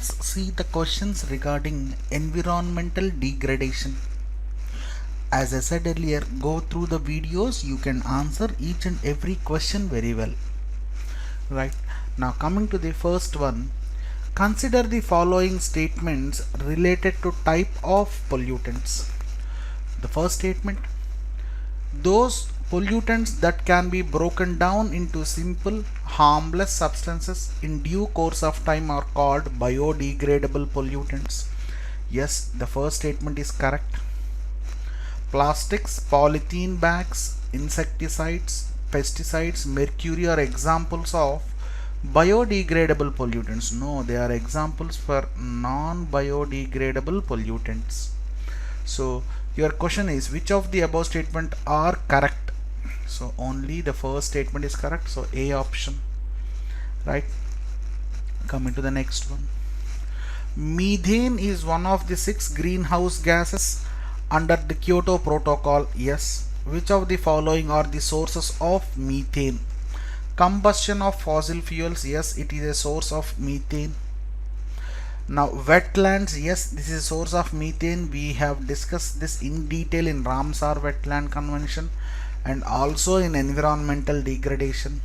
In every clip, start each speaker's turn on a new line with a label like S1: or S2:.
S1: us see the questions regarding environmental degradation. As I said earlier, go through the videos, you can answer each and every question very well. Right, now coming to the first one, consider the following statements related to type of pollutants. The first statement, those pollutants that can be broken down into simple harmless substances in due course of time are called biodegradable pollutants. Yes, the first statement is correct. Plastics, polythene bags, insecticides, pesticides, mercury are examples of biodegradable pollutants. No, they are examples for non-biodegradable pollutants. So your question is, which of the above statement are correct? So only the first statement is correct, so A option. Right, coming to the next one, methane is one of the 6 greenhouse gases under the Kyoto Protocol. Yes, which of the following are the sources of methane? Combustion of fossil fuels, yes, it is a source of methane. Now wetlands, yes, this is a source of methane. We have discussed this in detail in Ramsar Wetland Convention and also in environmental degradation.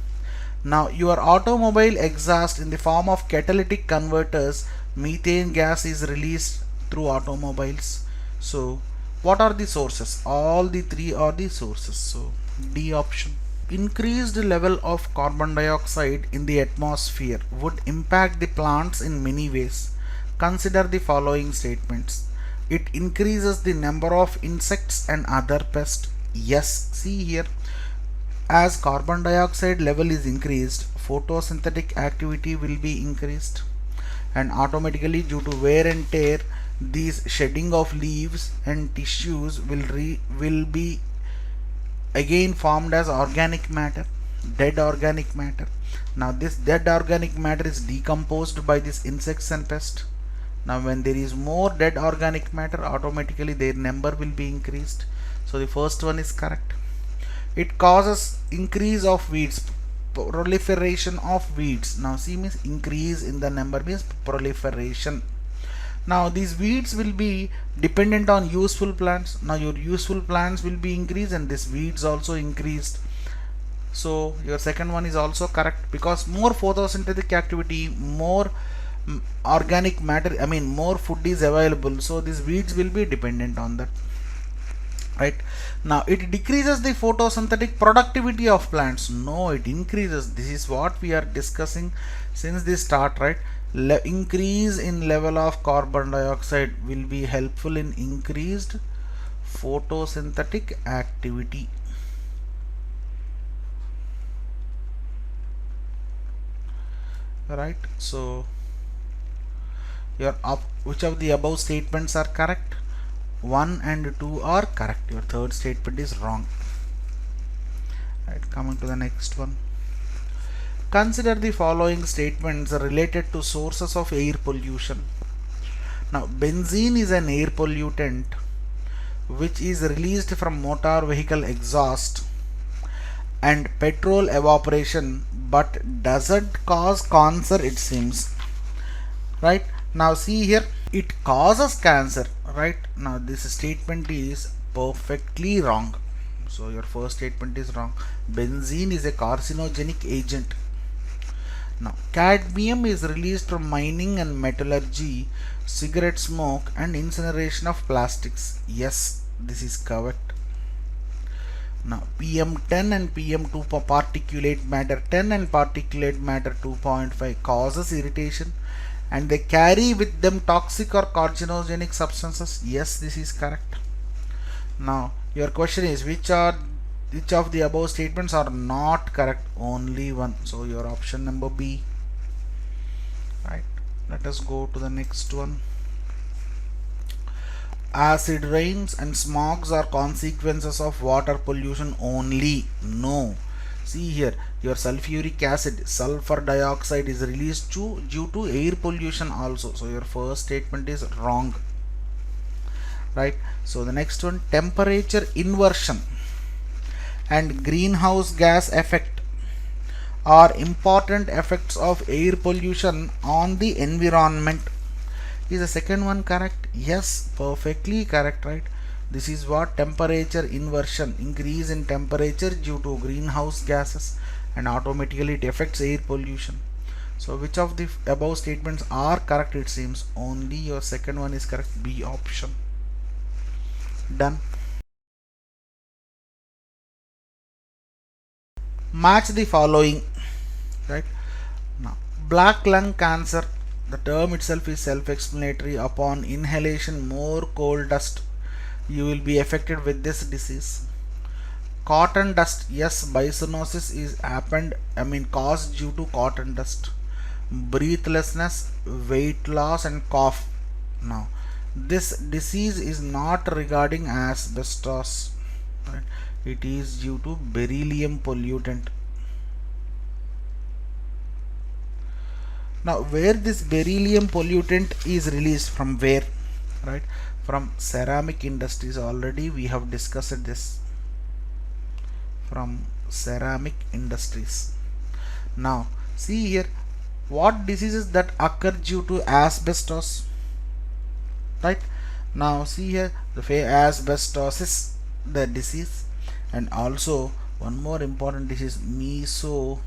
S1: Now your automobile exhaust in the form of catalytic converters, methane gas is released through automobiles. So what are the sources? All the three are the sources. So D option. Increased level of carbon dioxide in the atmosphere would impact the plants in many ways. Consider the following statements. It increases the number of insects and other pests. Yes, see here, as carbon dioxide level is increased, photosynthetic activity will be increased, and automatically due to wear and tear, these shedding of leaves and tissues will be again formed as organic matter, dead organic matter. Now this dead organic matter is decomposed by these insects and pests. Now when there is more dead organic matter, automatically their number will be increased. So the first one is correct. It causes increase of weeds, proliferation of weeds. Now see, means increase in the number means proliferation. Now these weeds will be dependent on useful plants. Now your useful plants will be increased and this weeds also increased. So your second one is also correct, because more photosynthetic activity, more organic matter, I mean more food is available, so these weeds will be dependent on that. Right, now it decreases the photosynthetic productivity of plants. No, it increases. This is what we are discussing since the start. Right, increase in level of carbon dioxide will be helpful in increased photosynthetic activity. Right, so which of the above statements are correct? 1 and 2 are correct. Your third statement is wrong. Right, coming to the next one. Consider the following statements related to sources of air pollution. Now benzene is an air pollutant which is released from motor vehicle exhaust and petrol evaporation, but doesn't cause cancer, it seems. Right, now see here, it causes cancer. Right, now this statement is perfectly wrong. So your first statement is wrong. Benzene is a carcinogenic agent. Now cadmium is released from mining and metallurgy, cigarette smoke and incineration of plastics. Yes, this is correct. Now PM10 and PM2 particulate matter 10 and particulate matter 2.5 causes irritation and they carry with them toxic or carcinogenic substances. Yes, this is correct. Now your question is, which of the above statements are not correct? Only one. So your option number B. Right, let us go to the next one. Acid rains and smogs are consequences of water pollution only. No, see here, your sulfuric acid, sulfur dioxide is released due to air pollution also. So your first statement is wrong. Right, so the next one, temperature inversion and greenhouse gas effect are important effects of air pollution on the environment. Is the second one correct? Yes, perfectly correct, right? This is what temperature inversion, increase in temperature due to greenhouse gases, and automatically it affects air pollution. So which of the above statements are correct? It seems only your second one is correct, B option. Done. Match the following, right? Now, black lung cancer, the term itself is self-explanatory. Upon inhalation more coal dust, you will be affected with this disease. Cotton dust, yes, bisonosis is caused due to cotton dust. Breathlessness, weight loss, and cough. Now, this disease is not regarding asbestos, right? It is due to beryllium pollutant. Now, where this beryllium pollutant is released from, where, right? From ceramic industries. Already we have discussed this, from ceramic industries. Now see here, what diseases that occur due to asbestos, right? Now see here, the asbestosis, the disease, and also one more important disease, mesothelioma.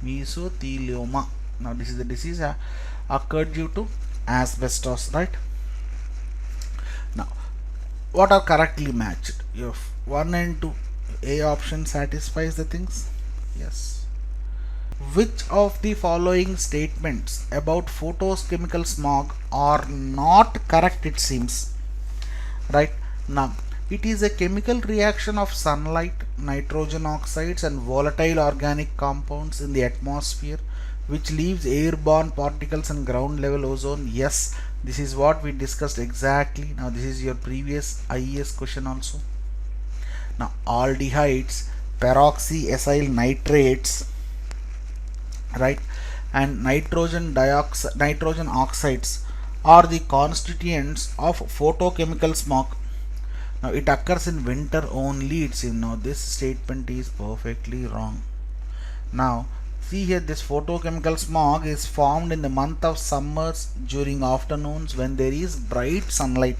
S1: Mesothelioma. Now this is the disease occurred due to asbestos, right? Now what are correctly matched? Your 1 and 2, A option satisfies the things. Yes. Which of the following statements about photochemical smog are not correct? It seems, right? Now it is a chemical reaction of sunlight, nitrogen oxides, and volatile organic compounds in the atmosphere which leaves airborne particles and ground level ozone. Yes, this is what we discussed exactly. Now this is your previous IES question also. Now aldehydes, peroxyethyl nitrates, right, and nitrogen oxides are the constituents of photochemical smog. Now it occurs in winter only, it seems. Now this statement is perfectly wrong. Now see here, this photochemical smog is formed in the month of summers during afternoons when there is bright sunlight,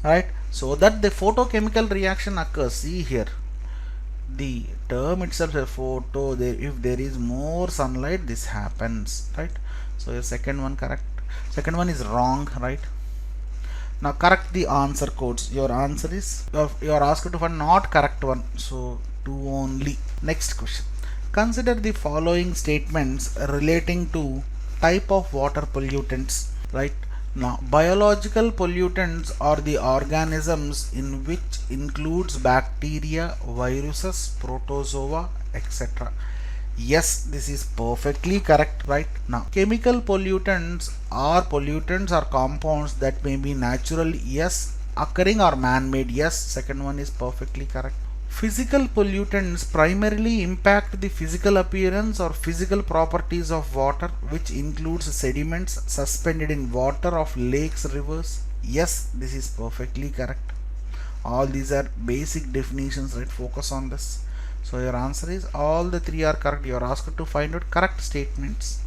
S1: right? So that the photochemical reaction occurs. See here, the term itself is photo, if there is more sunlight, this happens, right? So your second one correct, second one is wrong, right? Now correct the answer codes. Your answer is, you are asked to find not correct one, so 2 only. Next question. Consider the following statements relating to type of water pollutants, right? Now biological pollutants are the organisms in which includes bacteria, viruses, protozoa, etc. Yes, this is perfectly correct, right? Now chemical pollutants are compounds that may be natural, yes, occurring, or man-made. Yes, second one is perfectly correct. Physical pollutants primarily impact the physical appearance or physical properties of water, which includes sediments suspended in water of lakes, rivers. Yes, this is perfectly correct. All these are basic definitions, right? Focus on this. So your answer is all the 3 are correct. You are asked to find out correct statements.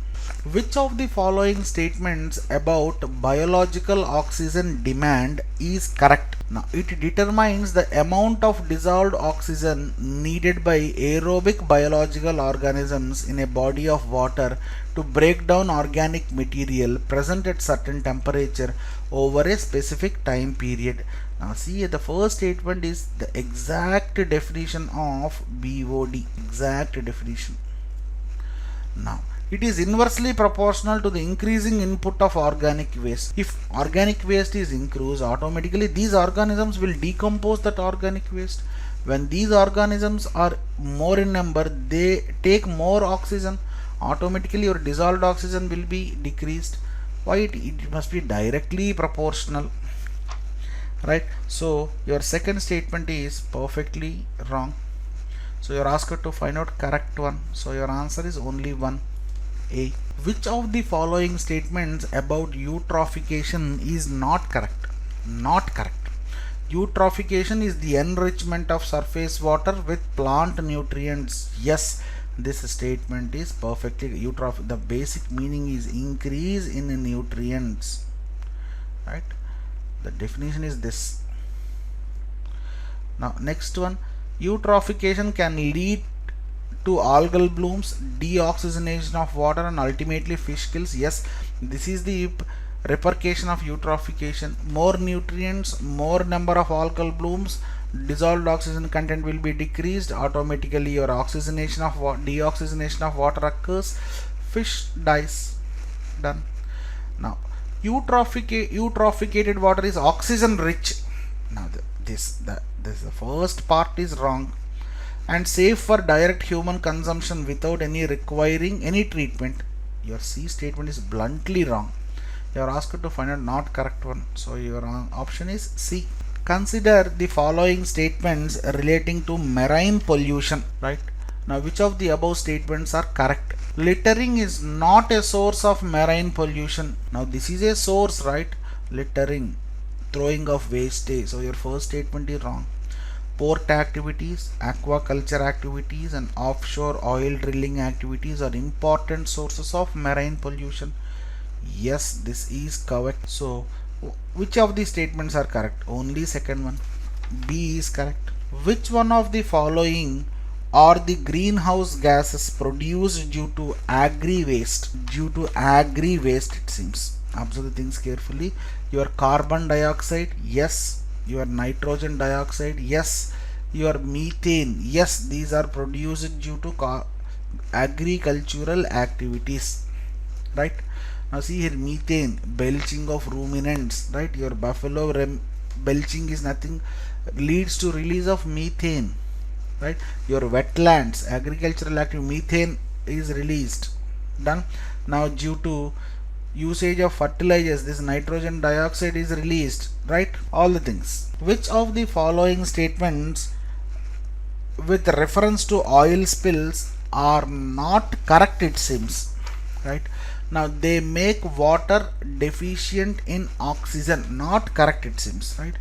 S1: Which of the following statements about biological oxygen demand is correct? Now it determines the amount of dissolved oxygen needed by aerobic biological organisms in a body of water to break down organic material present at certain temperature over a specific time period. Now see, the first statement is the exact definition of BOD, exact definition. Now it is inversely proportional to the increasing input of organic waste. If organic waste is increased, automatically these organisms will decompose that organic waste. When these organisms are more in number, they take more oxygen. Automatically your dissolved oxygen will be decreased. Why? It must be directly proportional, right? So your second statement is perfectly wrong. So you're asked to find out correct one. So your answer is only 1. A. Which of the following statements about eutrophication is not correct? Not correct. Eutrophication is the enrichment of surface water with plant nutrients. Yes, this statement is perfectly the basic meaning is increase in nutrients, right? The definition is this. Now next one, eutrophication can lead to algal blooms, deoxygenation of water, and ultimately fish kills. Yes, this is the repercussion of eutrophication. More nutrients, more number of algal blooms, dissolved oxygen content will be decreased. Automatically your deoxygenation of water occurs, fish dies. Done. Now eutrophicated water is oxygen rich. Now the first part is wrong, and safe for direct human consumption without any requiring any treatment. Your C statement is bluntly wrong. You are asked to find out not correct one, so your option is C. Consider the following statements relating to marine pollution, right? Now which of the above statements are correct? Littering is not a source of marine pollution. Now this is a source, right? Littering, throwing of wastage. So your first statement is wrong. Port activities, aquaculture activities, and offshore oil drilling activities are important sources of marine pollution. Yes, this is correct. So which of the statements are correct? Only second one. B is correct. Which one of the following are the greenhouse gases produced due to agri-waste? Due to agri-waste, it seems. Observe the things carefully. Your carbon dioxide, yes. Your nitrogen dioxide, yes. Your methane, yes. These are produced due to agricultural activities, right? Now see here, methane, belching of ruminants, right? Your buffalo belching is nothing, leads to release of methane, right? Your wetlands, agricultural activity, methane is released. Done. Now due to usage of fertilizers, this nitrogen dioxide is released, right? All the things. Which of the following statements with reference to oil spills are not correct, it seems, right? Now they make water deficient in oxygen, not correct, it seems, right?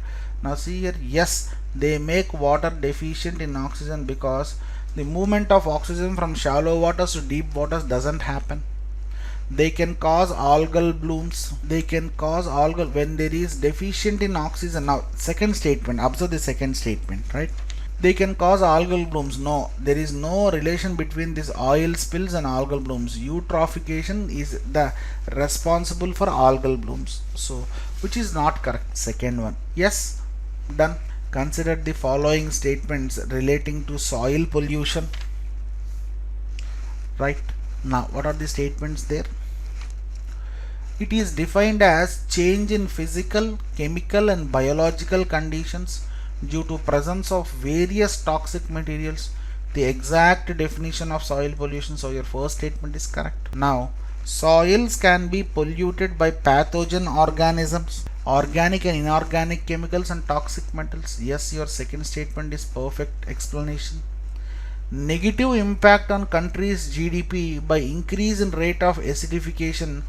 S1: Now see here, yes, they make water deficient in oxygen because the movement of oxygen from shallow waters to deep waters doesn't happen. They can cause algal blooms. They can cause algal when there is deficient in oxygen. Now second statement, observe the second statement, right? They can cause algal blooms. No, there is no relation between this oil spills and algal blooms. Eutrophication is the responsible for algal blooms. So which is not correct? Second one. Yes, done. Consider the following statements relating to soil pollution, right? Now what are the statements there? It is defined as change in physical, chemical, and biological conditions due to presence of various toxic materials. The exact definition of soil pollution. So your first statement is correct. Now soils can be polluted by pathogen organisms, organic and inorganic chemicals, and toxic metals. Yes, your second statement is perfect explanation. Negative impact on country's GDP by increase in rate of acidification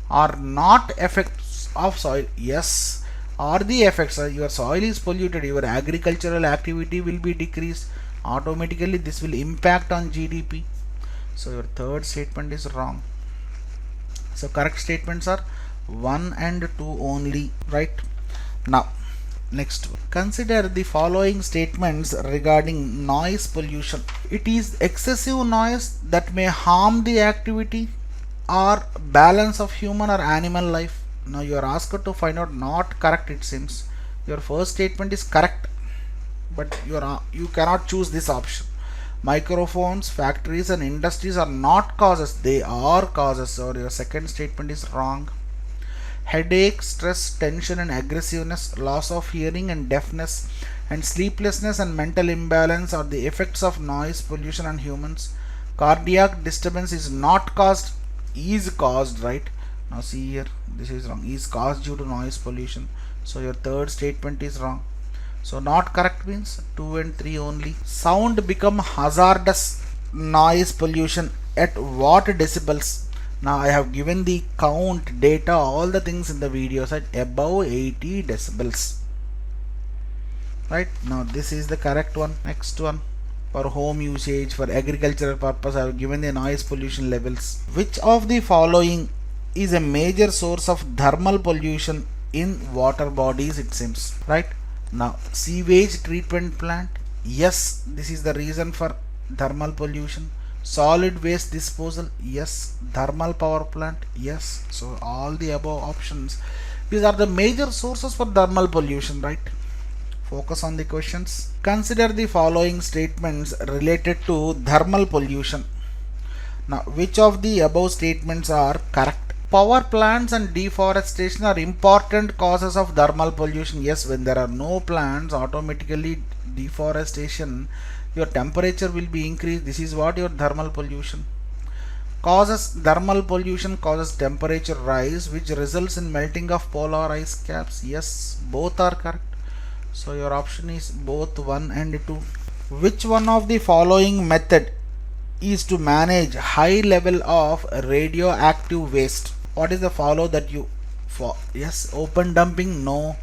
S1: are not effects of soil. Yes, are the effects. Your soil is polluted, your agricultural activity will be decreased, automatically this will impact on GDP. So your third statement is wrong. So correct statements are 1 and 2 only, right? Now next, consider the following statements regarding noise pollution. It is excessive noise that may harm the activity or balance of human or animal life. Now you are asked to find out not correct, it seems. Your first statement is correct, but you cannot choose this option. Microphones, factories, and industries are not causes, they are causes. So your second statement is wrong. Headache, stress, tension, and aggressiveness, loss of hearing and deafness, and sleeplessness and mental imbalance are the effects of noise pollution on humans. Cardiac disturbance is not caused, is caused, right? Now see here, this is wrong, is caused due to noise pollution. So your third statement is wrong. So not correct means 2 and 3 only. Sound become hazardous noise pollution at what decibels? Now I have given the count, data, all the things in the video, at above 80 decibels. right? Now this is the correct one. Next one, for home usage, for agricultural purpose, I have given the noise pollution levels. Which of the following is a major source of thermal pollution in water bodies? It seems, right? Now sewage treatment plant, yes, this is the reason for thermal pollution. Solid waste disposal, yes. Thermal power plant, yes. So all the above options, these are the major sources for thermal pollution, right? Focus on the questions. Consider the following statements related to thermal pollution. Now, which of the above statements are correct? Power plants and deforestation are important causes of thermal pollution. Yes, when there are no plants, automatically deforestation, your temperature will be increased. This is what your thermal pollution causes. Thermal pollution causes temperature rise, which results in melting of polar ice caps. Yes, both are correct. So your option is both 1 and 2. Which one of the following method is to manage high level of radioactive waste? What is the follow that you for? Yes, open dumping, no.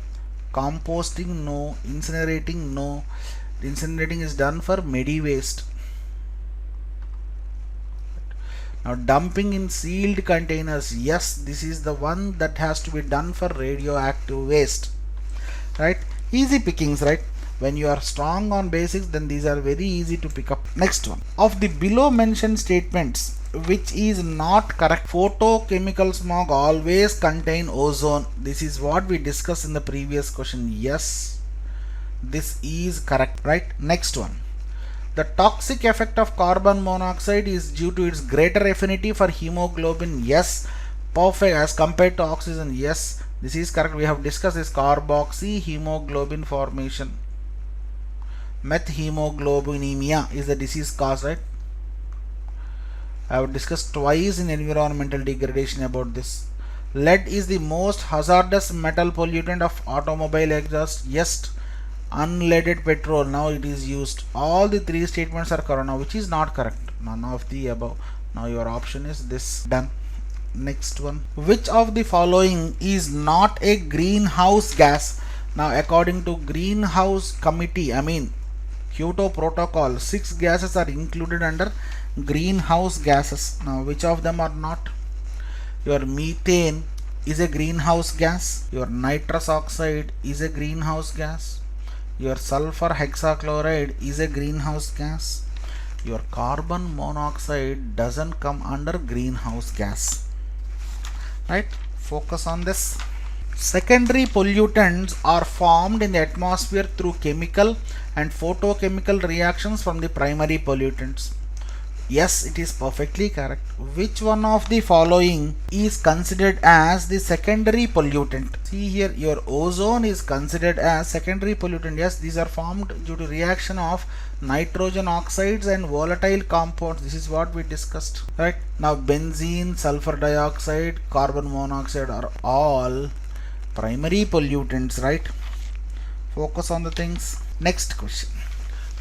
S1: Composting, no. Incinerating, no. Incinerating is done for medi waste. Now dumping in sealed containers, yes, this is the one that has to be done for radioactive waste, right? Easy pickings, right? When you are strong on basics, then these are very easy to pick up. Next one, of the below mentioned statements, which is not correct? Photochemical smog always contain ozone. This is what we discussed in the previous question. Yes, this is correct, right? Next one, the toxic effect of carbon monoxide is due to its greater affinity for hemoglobin. Yes, perfect, as compared to oxygen. Yes, this is correct. We have discussed this carboxy hemoglobin formation. Methemoglobinemia is the disease cause, right? I have discussed twice in environmental degradation about this. Lead is the most hazardous metal pollutant of automobile exhaust. Yes, unleaded petrol, now it is used. All the three statements are correct. Now which is not correct? None of the above. Now your option is this. Done. Next one, which of the following is not a greenhouse gas? Now according to greenhouse committee, I mean Kyoto protocol, 6 gases are included under greenhouse gases. Now which of them are not? Your methane is a greenhouse gas. Your nitrous oxide is a greenhouse gas. Your sulfur hexachloride is a greenhouse gas. Your carbon monoxide doesn't come under greenhouse gas, right? Focus on this. Secondary pollutants are formed in the atmosphere through chemical and photochemical reactions from the primary pollutants. Yes, it is perfectly correct. Which one of the following is considered as the secondary pollutant? See here, your ozone is considered as secondary pollutant. Yes, these are formed due to reaction of nitrogen oxides and volatile compounds. This is what we discussed, right? Now benzene, sulfur dioxide, carbon monoxide are all primary pollutants, right? Focus on the things. Next question.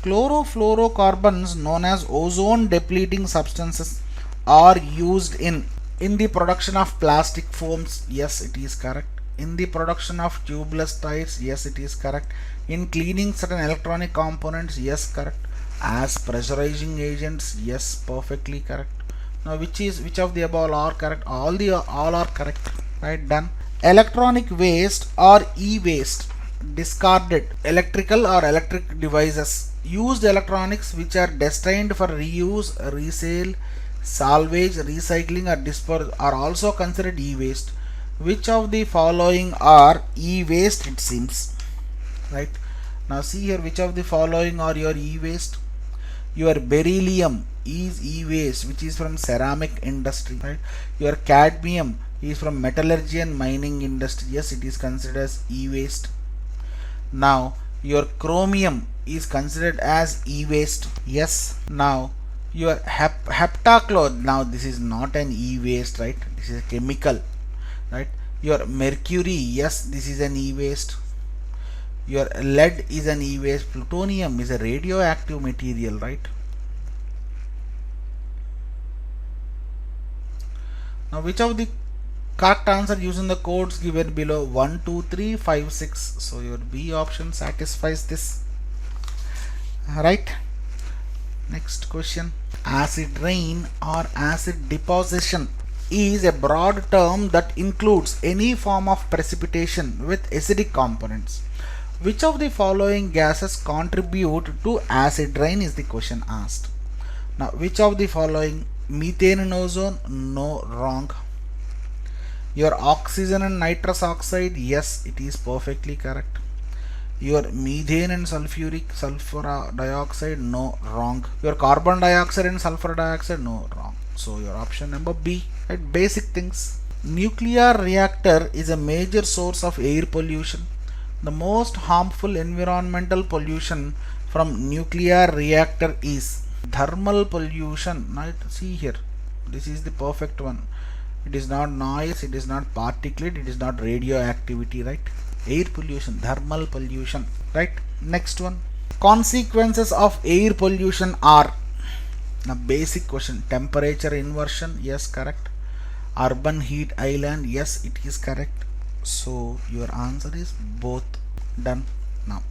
S1: Chlorofluorocarbons, known as ozone depleting substances, are used in the production of plastic foams. Yes, it is correct. In the production of tubeless tires. Yes, it is correct. In cleaning certain electronic components. Yes, correct. As pressurizing agents. Yes, perfectly correct. Now which of the above are correct? All are correct, right? Done. Electronic waste or e-waste, discarded electrical or electric devices. Used electronics which are destined for reuse, resale, salvage, recycling or disposal are also considered e-waste. Which of the following are e-waste? It seems, right? Now see here, which of the following are your e-waste? Your beryllium is e-waste, which is from ceramic industry, right? Your cadmium is from metallurgy and mining industry. Yes, it is considered as e-waste. Now your chromium is considered as e-waste. Yes. Now your heptachloride, now this is not an e-waste, right? This is a chemical, right? Your mercury, yes, this is an e-waste. Your lead is an e-waste. Plutonium is a radioactive material, right? Now which of the Correct answer using the codes given below 1, 2, 3, 5, 6. So your B option satisfies this. Right. Next question. Acid rain or acid deposition is a broad term that includes any form of precipitation with acidic components. Which of the following gases contribute to acid rain is the question asked. Now, which of the following? Methane and ozone? No, wrong. Your oxygen and nitrous oxide? Yes, it is perfectly correct. Your methane and sulfur dioxide? No, wrong. Your carbon dioxide and sulfur dioxide? No, wrong. So your option number B. Right, basic things. Nuclear reactor is a major source of air pollution. The most harmful environmental pollution from nuclear reactor is thermal pollution. Right? See here, this is the perfect one. It is not noise, it is not particulate, it is not radioactivity, right? Air pollution, thermal pollution, right? Next one. Consequences of air pollution are, now basic question, temperature inversion, yes, correct. Urban heat island, yes, it is correct. So your answer is both. Done. Now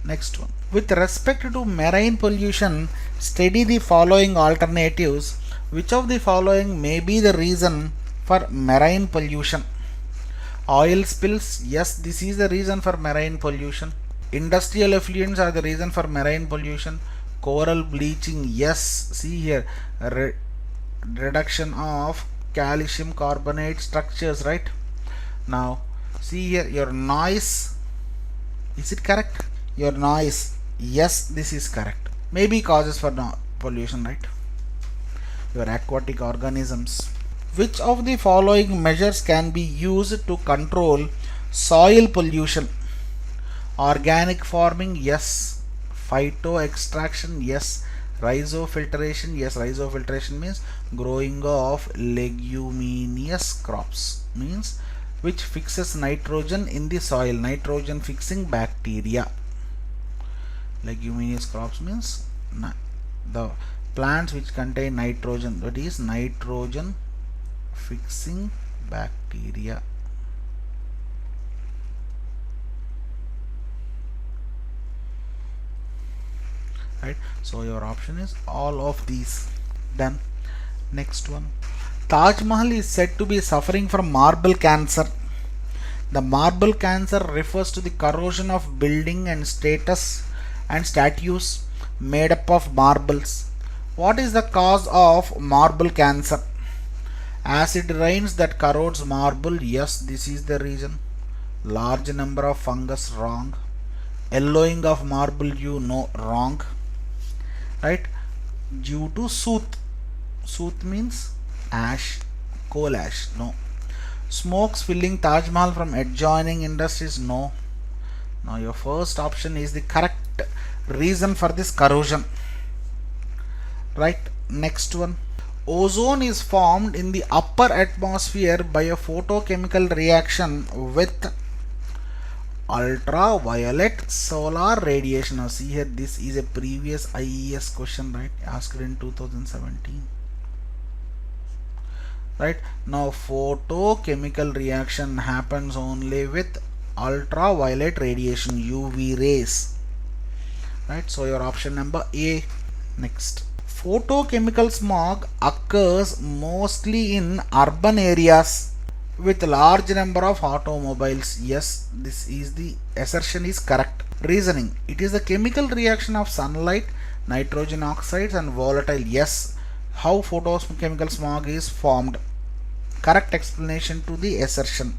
S1: next one. With respect to marine pollution, study the following alternatives. Which of the following may be the reason for marine pollution? Oil spills, yes, this is the reason for marine pollution. Industrial effluents are the reason for marine pollution. Coral bleaching, yes, see here, reduction of calcium carbonate structures, right? Now see here, your noise, is it correct? Your noise, yes, this is correct. Maybe causes for pollution, right? Your aquatic organisms. Which of the following measures can be used to control soil pollution? Organic farming, yes. Phyto extraction, yes. Rhizofiltration, yes. Rhizofiltration means growing of leguminous crops, means which fixes nitrogen in the soil, nitrogen fixing bacteria. Leguminous crops means the plants which contain nitrogen, that is nitrogen fixing bacteria. Right, so your option is all of these. Done. Next one. Taj Mahal is said to be suffering from marble cancer. The marble cancer refers to the corrosion of building and statues made up of marbles. What is the cause of marble cancer? Acid rains that corrodes marble, yes, this is the reason. Large number of fungus, wrong. Yellowing of marble hue, no, wrong. Right, due to soot. Soot means ash, coal ash, no. Smokes filling Taj Mahal from adjoining industries, no. Now your first option is the correct reason for this corrosion. Right, next one. Ozone is formed in the upper atmosphere by a photochemical reaction with ultraviolet solar radiation. Now see here, this is a previous IES question, right, asked in 2017. Right, now photochemical reaction happens only with ultraviolet radiation, UV rays. Right, so your option number A. Next. Photochemical smog occurs mostly in urban areas with large number of automobiles. Yes, this is the assertion is correct. Reasoning. It is the chemical reaction of sunlight, nitrogen oxides and volatile. Yes. How photochemical smog is formed. Correct explanation to the assertion.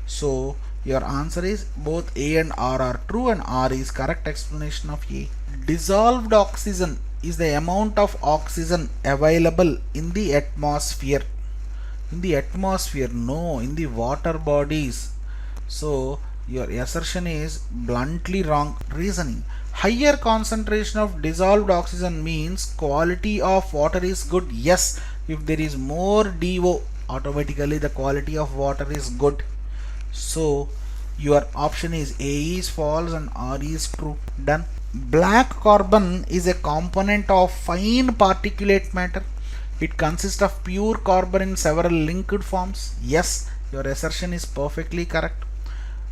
S1: So your answer is both A and R are true and R is correct explanation of A. Dissolved oxygen is the amount of oxygen available in the atmosphere. In the atmosphere, no, in the water bodies. So your assertion is bluntly wrong. Reasoning. Higher concentration of dissolved oxygen means quality of water is good. Yes, if there is more DO, automatically the quality of water is good. So your option is A is false and R is true. Done. Black carbon is a component of fine particulate matter. It consists of pure carbon in several linked forms. Yes, Your assertion is perfectly correct.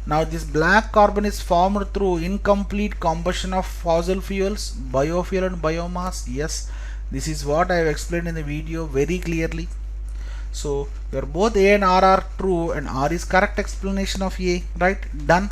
S1: Now this black carbon is formed through incomplete combustion of fossil fuels, biofuel and biomass. Yes, this is what I have explained in the video very clearly. So your both A and R are true, and R is correct explanation of A, right? Done.